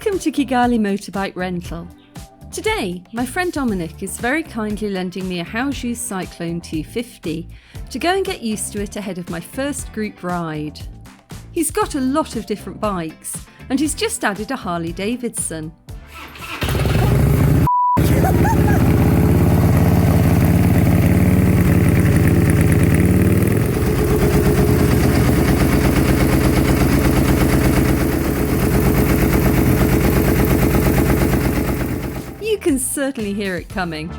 Welcome to Kigali Motorbike Rental. Today, my friend Dominik is very kindly lending me a Hoajue Cyclone 250 to go and get used to it ahead of my first group ride. He's got a lot of different bikes and he's just added a Harley Davidson. You can certainly hear it coming.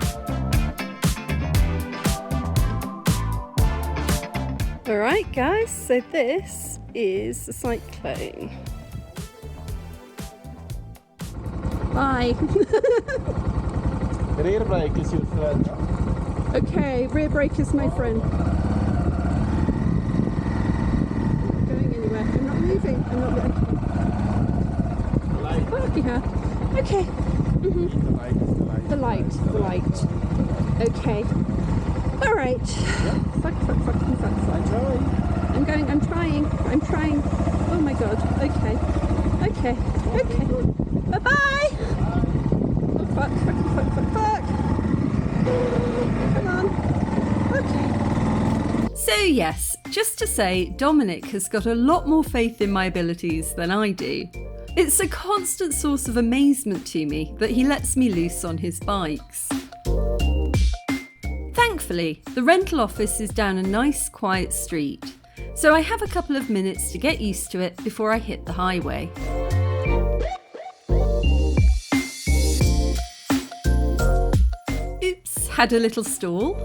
Alright guys, so this is the Cyclone. Bye. Rear brake is your friend. Okay, rear brake is my friend. I'm not going anywhere. I'm not moving. I'm not moving. Oh, yeah. Okay. The light. Okay. Alright. Fuck. I'm trying. Oh my god. Okay. Bye-bye. Oh, fuck. Come on. Okay. So yes, just to say, Dominik has got a lot more faith in my abilities than I do. It's a constant source of amazement to me that he lets me loose on his bikes. Thankfully, the rental office is down a nice quiet street, so I have a couple of minutes to get used to it before I hit the highway. Oops, had a little stall.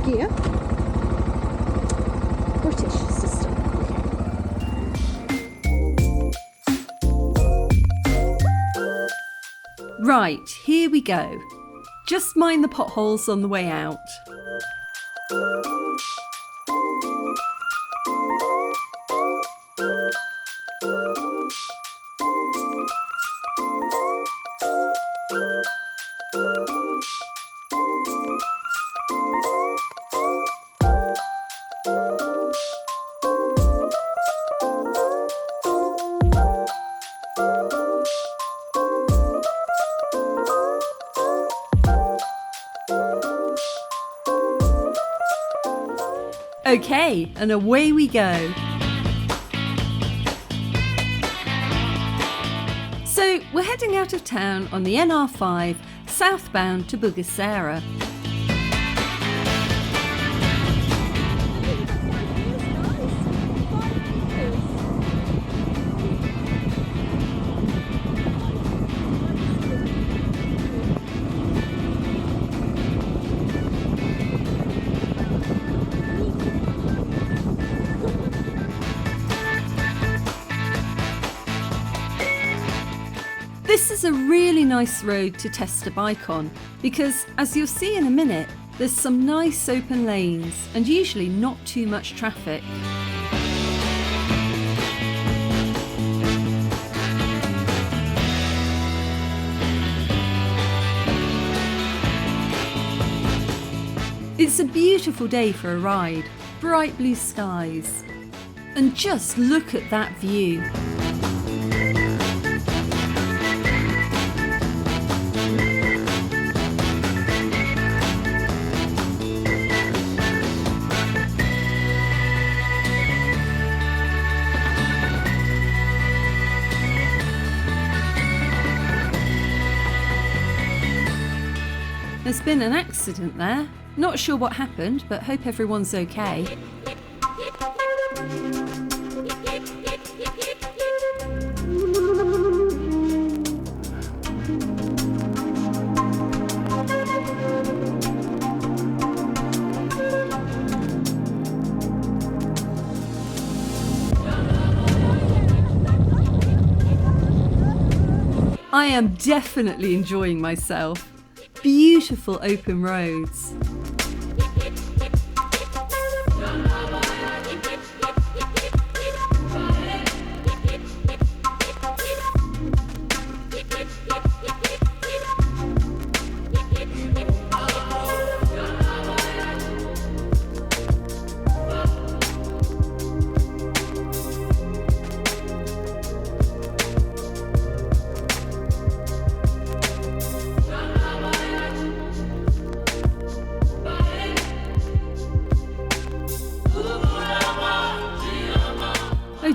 Gear. British system. Right, here we go. Just mind the potholes on the way out. Okay, and away we go. So we're heading out of town on the NR5 southbound to Bugesera. This is a really nice road to test a bike on because, as you'll see in a minute, there's some nice open lanes and usually not too much traffic. It's a beautiful day for a ride, bright blue skies, and just look at that view. There's been an accident there. Not sure what happened, but hope everyone's okay. I am definitely enjoying myself. Beautiful open roads.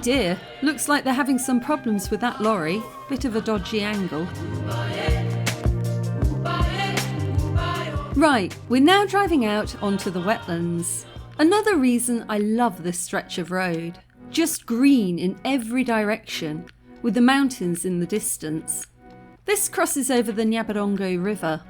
dear, looks like they're having some problems with that lorry. Bit of a dodgy angle. Right, we're now driving out onto the wetlands. Another reason I love this stretch of road. Just green in every direction, with the mountains in the distance. This crosses over the Nyabarongo River.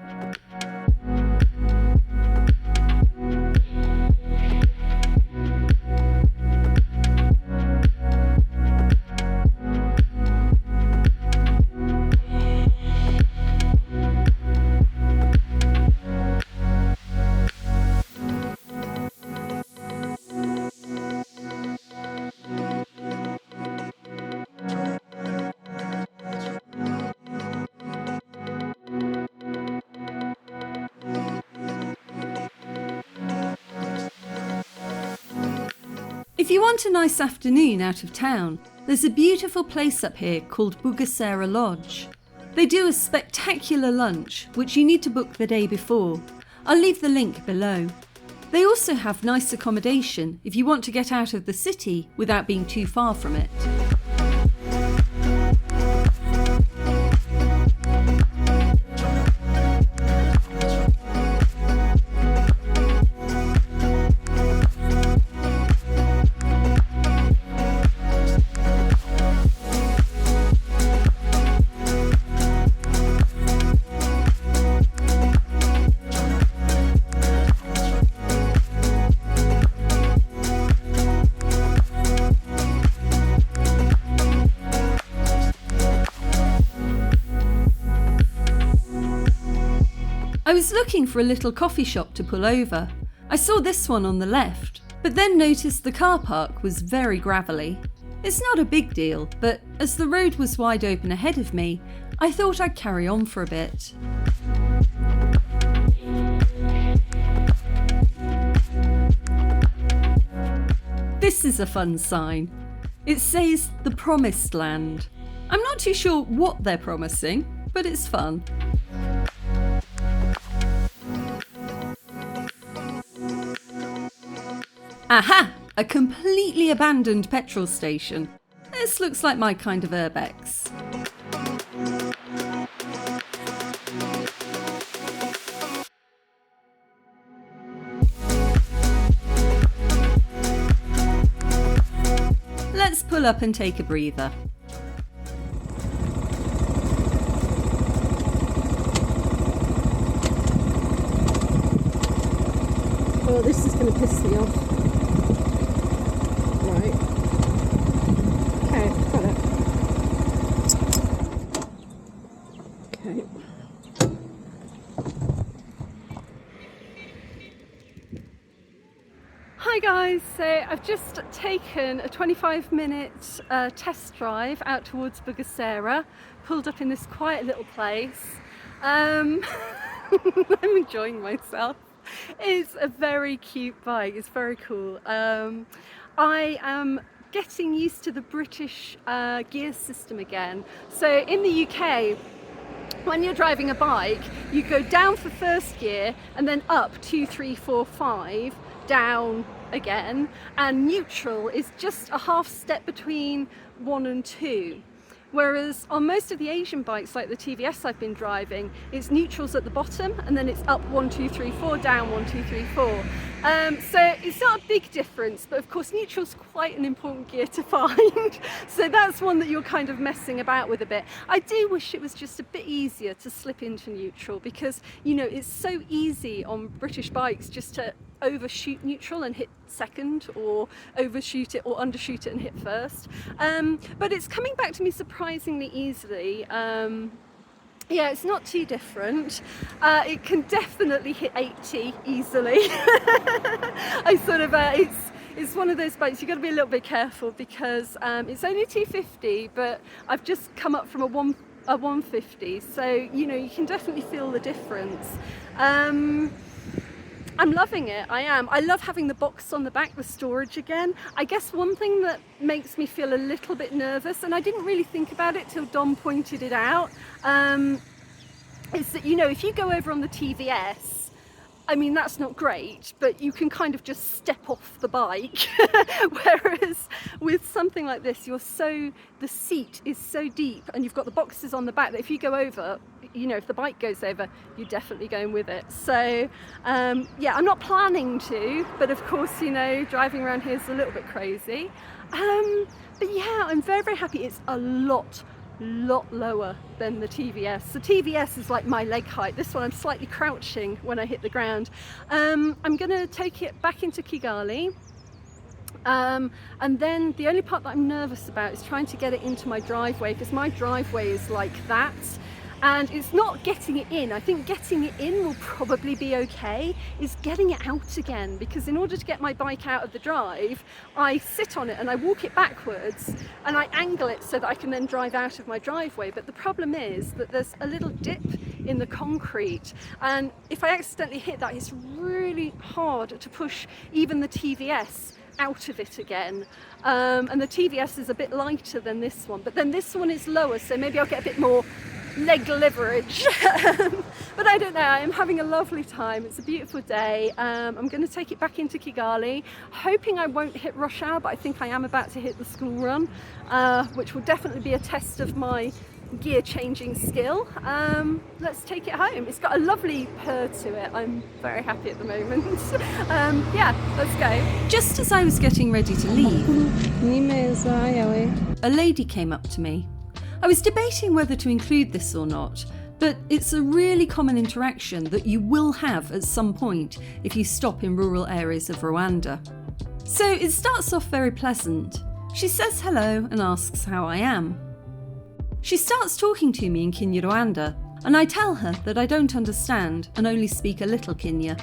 If you want a nice afternoon out of town, there's a beautiful place up here called Bugesera Lodge. They do a spectacular lunch, which you need to book the day before. I'll leave the link below. They also have nice accommodation if you want to get out of the city without being too far from it. I was looking for a little coffee shop to pull over. I saw this one on the left, but then noticed the car park was very gravelly. It's not a big deal, but as the road was wide open ahead of me, I thought I'd carry on for a bit. This is a fun sign. It says the Promised Land. I'm not too sure what they're promising, but it's fun. Aha! A completely abandoned petrol station. This looks like my kind of urbex. Let's pull up and take a breather. Oh, this is going to piss me off. Right. Okay, got it. Okay. Hi guys, so I've just taken a 25-minute test drive out towards Bugesera, pulled up in this quiet little place. I'm enjoying myself. It's a very cute bike, it's very cool. I am getting used to the British gear system again. So in the UK, when you're driving a bike, you go down for first gear and then up 2, 3, 4, 5, down again, and neutral is just a half step between 1 and 2. Whereas on most of the Asian bikes, like the TVS I've been driving, it's neutrals at the bottom and then it's up 1, 2, 3, 4, down 1, 2, 3, 4. So it's not a big difference, but of course neutral's quite an important gear to find. So that's one that you're kind of messing about with a bit. I do wish it was just a bit easier to slip into neutral because, you know, it's so easy on British bikes just to overshoot neutral and hit second, or overshoot it or undershoot it and hit first. But it's coming back to me surprisingly easily. Yeah, it's not too different. It can definitely hit 80 easily. I sort of, it's one of those bikes, you've got to be a little bit careful because it's only 250, but I've just come up from a 150, so you know, you can definitely feel the difference. I'm loving it, I am. I love having the box on the back, the storage again. I guess one thing that makes me feel a little bit nervous, and I didn't really think about it till Dom pointed it out, is that, you know, if you go over on the TVS, I mean, that's not great, but you can kind of just step off the bike. Whereas with something like this, the seat is so deep and you've got the boxes on the back that if you go over, you know, if the bike goes over, you're definitely going with it. So yeah, I'm not planning to, but of course, you know, driving around here is a little bit crazy. But yeah, I'm very, very happy. It's a lot lower than the TVS. The TVS is like my leg height. This one I'm slightly crouching when I hit the ground. I'm gonna take it back into Kigali. And then the only part that I'm nervous about is trying to get it into my driveway, because my driveway is like that. And it's not getting it in. I think getting it in will probably be okay. It's getting it out again, because in order to get my bike out of the drive, I sit on it and I walk it backwards and I angle it so that I can then drive out of my driveway. But the problem is that there's a little dip in the concrete, and if I accidentally hit that, it's really hard to push even the TVS out of it again. And the TVS is a bit lighter than this one, but then this one is lower, so maybe I'll get a bit more leg leverage. But I don't know, I'm having a lovely time. It's a beautiful day. I'm going to take it back into Kigali, hoping I won't hit rush hour, but I think I am about to hit the school run, which will definitely be a test of my gear changing skill. Let's take it home. It's got a lovely purr to it. I'm very happy at the moment. Yeah, let's go. Just as I was getting ready to leave, a lady came up to me. I was debating whether to include this or not, but it's a really common interaction that you will have at some point if you stop in rural areas of Rwanda. So it starts off very pleasant. She says hello and asks how I am. She starts talking to me in Kinyarwanda, and I tell her that I don't understand and only speak a little Kinya.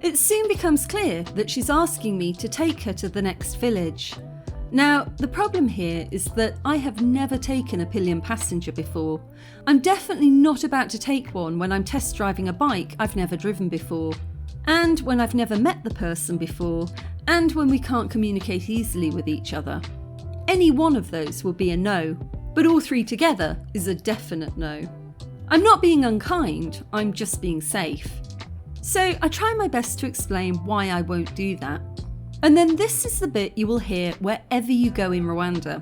It soon becomes clear that she's asking me to take her to the next village. Now, the problem here is that I have never taken a pillion passenger before. I'm definitely not about to take one when I'm test driving a bike I've never driven before, and when I've never met the person before, and when we can't communicate easily with each other. Any one of those will be a no, but all three together is a definite no. I'm not being unkind, I'm just being safe. So I try my best to explain why I won't do that. And then this is the bit you will hear wherever you go in Rwanda.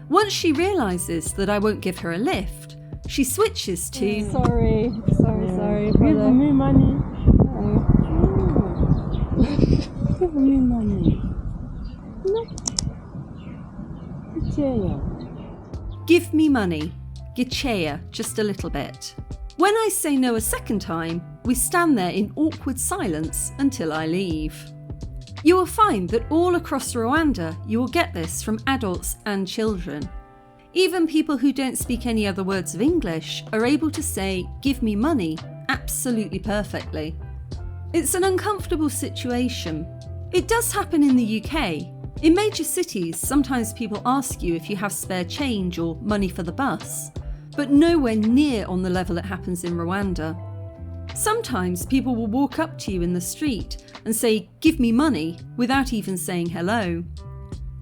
Once she realises that I won't give her a lift, she switches to Sorry. Give me money. Give me money. No. give me money, gicheya just a little bit. When I say no a second time, we stand there in awkward silence until I leave. You will find that all across Rwanda you will get this from adults and children. Even people who don't speak any other words of English are able to say give me money absolutely perfectly. It's an uncomfortable situation. It does happen in the UK. In major cities, sometimes people ask you if you have spare change or money for the bus, but nowhere near on the level it happens in Rwanda. Sometimes people will walk up to you in the street and say, give me money, without even saying hello.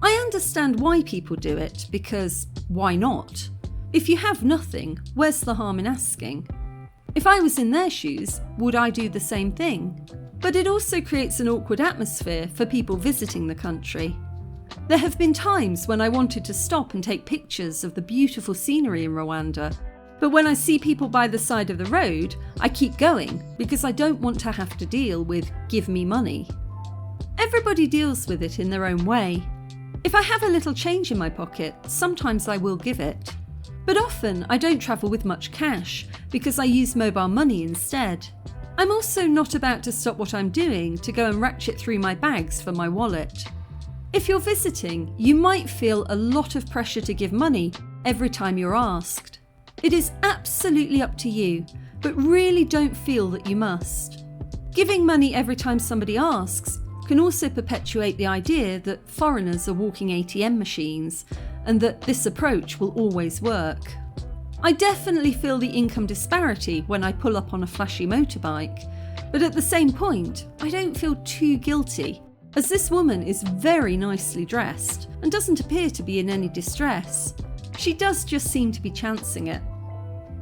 I understand why people do it, because why not? If you have nothing, where's the harm in asking? If I was in their shoes, would I do the same thing? But it also creates an awkward atmosphere for people visiting the country. There have been times when I wanted to stop and take pictures of the beautiful scenery in Rwanda, but when I see people by the side of the road, I keep going because I don't want to have to deal with give me money. Everybody deals with it in their own way. If I have a little change in my pocket, sometimes I will give it. But often I don't travel with much cash because I use mobile money instead. I'm also not about to stop what I'm doing to go and ratchet through my bags for my wallet. If you're visiting, you might feel a lot of pressure to give money every time you're asked. It is absolutely up to you, but really don't feel that you must. Giving money every time somebody asks can also perpetuate the idea that foreigners are walking ATM machines and that this approach will always work. I definitely feel the income disparity when I pull up on a flashy motorbike, but at the same point, I don't feel too guilty, as this woman is very nicely dressed and doesn't appear to be in any distress. She does just seem to be chancing it.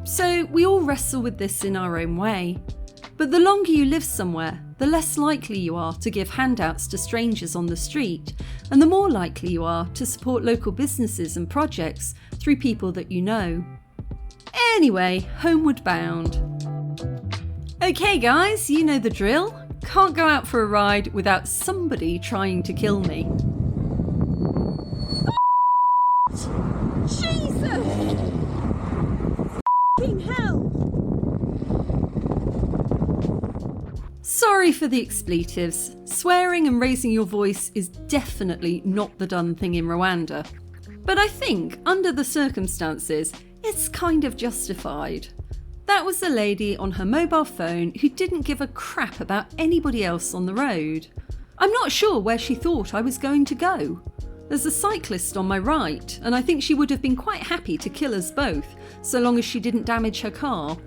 So we all wrestle with this in our own way. But the longer you live somewhere, the less likely you are to give handouts to strangers on the street, and the more likely you are to support local businesses and projects through people that you know. Anyway, homeward bound. Okay guys, you know the drill. Can't go out for a ride without somebody trying to kill me. Jesus! F***ing hell! Sorry for the expletives. Swearing and raising your voice is definitely not the done thing in Rwanda. But I think, under the circumstances, it's kind of justified. That was a lady on her mobile phone who didn't give a crap about anybody else on the road. I'm not sure where she thought I was going to go. There's a cyclist on my right, and I think she would have been quite happy to kill us both, so long as she didn't damage her car.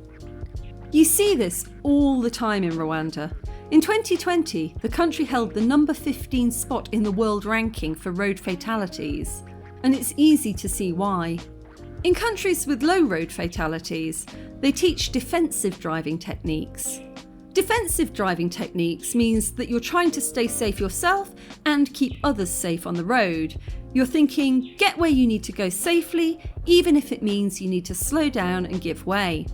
You see this all the time in Rwanda. In 2020, the country held the number 15 spot in the world ranking for road fatalities, and it's easy to see why. In countries with low road fatalities, they teach defensive driving techniques. Defensive driving techniques means that you're trying to stay safe yourself and keep others safe on the road. You're thinking, get where you need to go safely, even if it means you need to slow down and give way.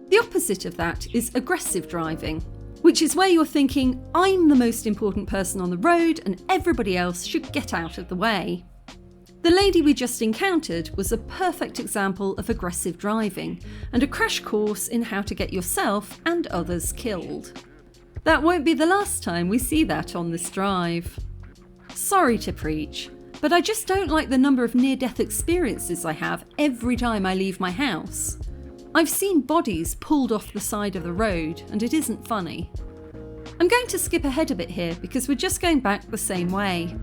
The opposite of that is aggressive driving, which is where you're thinking, I'm the most important person on the road and everybody else should get out of the way. The lady we just encountered was a perfect example of aggressive driving and a crash course in how to get yourself and others killed. That won't be the last time we see that on this drive. Sorry to preach, but I just don't like the number of near-death experiences I have every time I leave my house. I've seen bodies pulled off the side of the road and it isn't funny. I'm going to skip ahead a bit here because we're just going back the same way.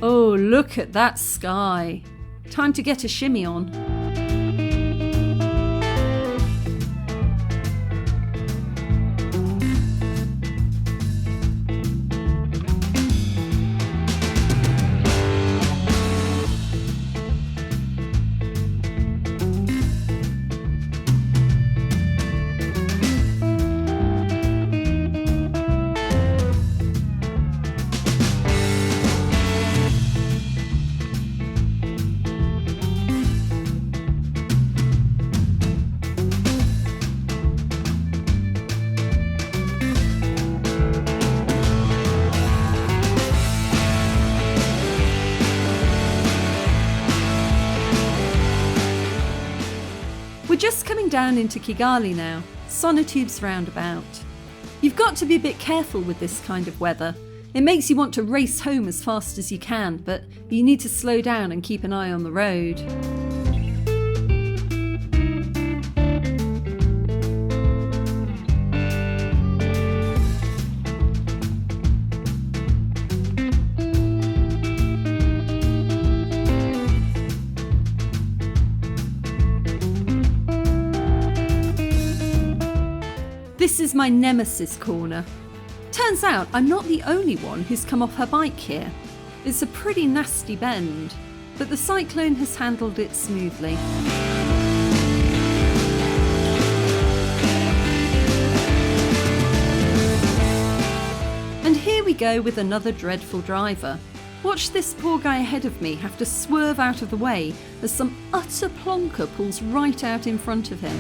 Oh, look at that sky. Time to get a shimmy on. We're just coming down into Kigali now, Sonotubes roundabout. You've got to be a bit careful with this kind of weather. It makes you want to race home as fast as you can, but you need to slow down and keep an eye on the road. This is my nemesis corner. Turns out I'm not the only one who's come off her bike here. It's a pretty nasty bend, but the cyclone has handled it smoothly. And here we go with another dreadful driver. Watch this poor guy ahead of me have to swerve out of the way as some utter plonker pulls right out in front of him.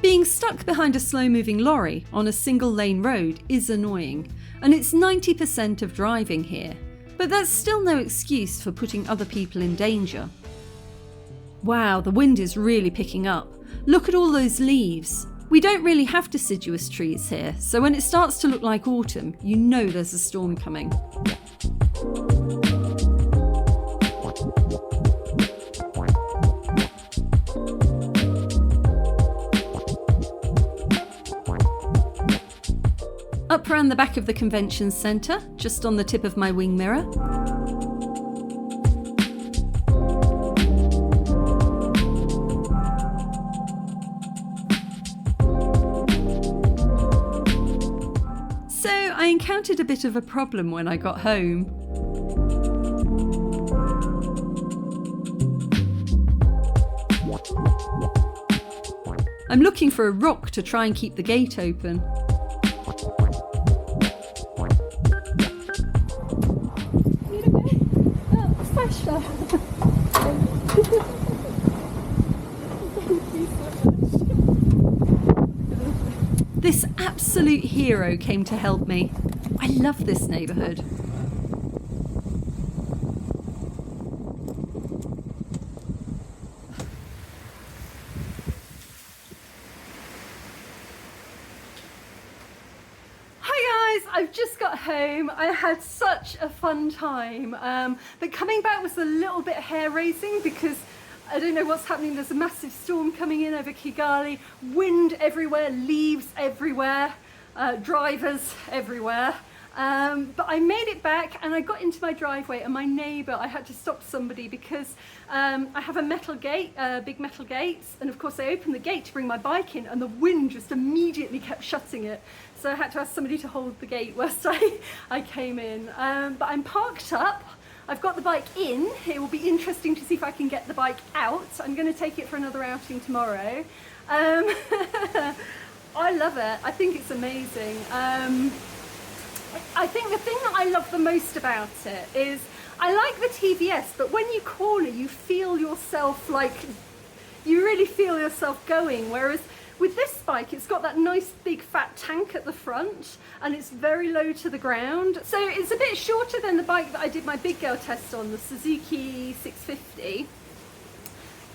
Being stuck behind a slow-moving lorry on a single-lane road is annoying, and it's 90% of driving here, but that's still no excuse for putting other people in danger. Wow, the wind is really picking up. Look at all those leaves. We don't really have deciduous trees here, so when it starts to look like autumn, you know there's a storm coming. Up round the back of the convention centre, just on the tip of my wing mirror. I encountered a bit of a problem when I got home. I'm looking for a rock to try and keep the gate open. This absolute hero came to help me. I love this neighbourhood. I've just got home. I had such a fun time, but coming back was a little bit hair-raising because I don't know what's happening. There's a massive storm coming in over Kigali, wind everywhere, leaves everywhere, drivers everywhere. But I made it back and I got into my driveway, and my neighbour, I had to stop somebody because I have a metal gate, big metal gates, and of course I opened the gate to bring my bike in and the wind just immediately kept shutting it. So I had to ask somebody to hold the gate whilst I came in. But I'm parked up. I've got the bike in. It will be interesting to see if I can get the bike out. I'm going to take it for another outing tomorrow. I love it. I think it's amazing. I think the thing that I love the most about it is I like the TVS, but when you corner, you feel yourself you really feel yourself going. Whereas with this bike, it's got that nice big fat tank at the front and it's very low to the ground. So it's a bit shorter than the bike that I did my big girl test on, the Suzuki 650.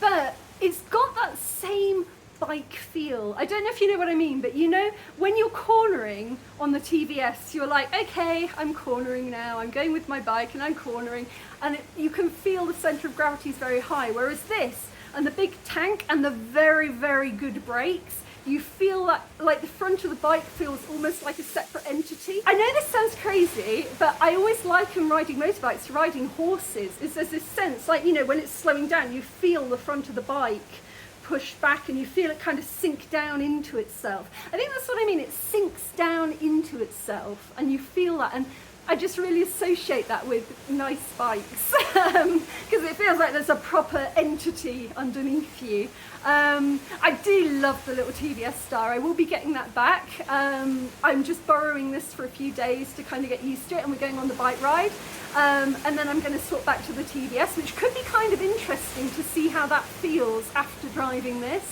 But it's got that same bike feel. I don't know if you know what I mean, but you know, when you're cornering on the TVS, you're like, okay, I'm cornering now, I'm going with my bike and I'm cornering, and you can feel the center of gravity is very high. Whereas this, and the big tank and the very, very good brakes, you feel like the front of the bike feels almost like a separate entity. I know this sounds crazy, but I always liken riding motorbikes to riding horses. There's this sense, like, you know, when it's slowing down, you feel the front of the bike push back and you feel it kind of sink down into itself. I think that's what I mean. It sinks down into itself and you feel that, and I just really associate that with nice bikes because it feels like there's a proper entity underneath you. I do love the little TVS Star. I will be getting that back. I'm just borrowing this for a few days to kind of get used to it, and we're going on the bike ride. And then I'm going to swap back to the TVS, which could be kind of interesting to see how that feels after driving this.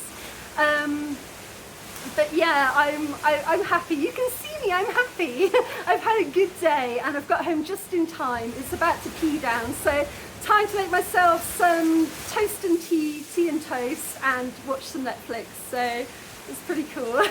But yeah, I'm happy. You can see me, I'm happy. I've had a good day and I've got home just in time. It's about to pea down, so time to make myself some toast and tea and toast, and watch some Netflix. So it's pretty cool.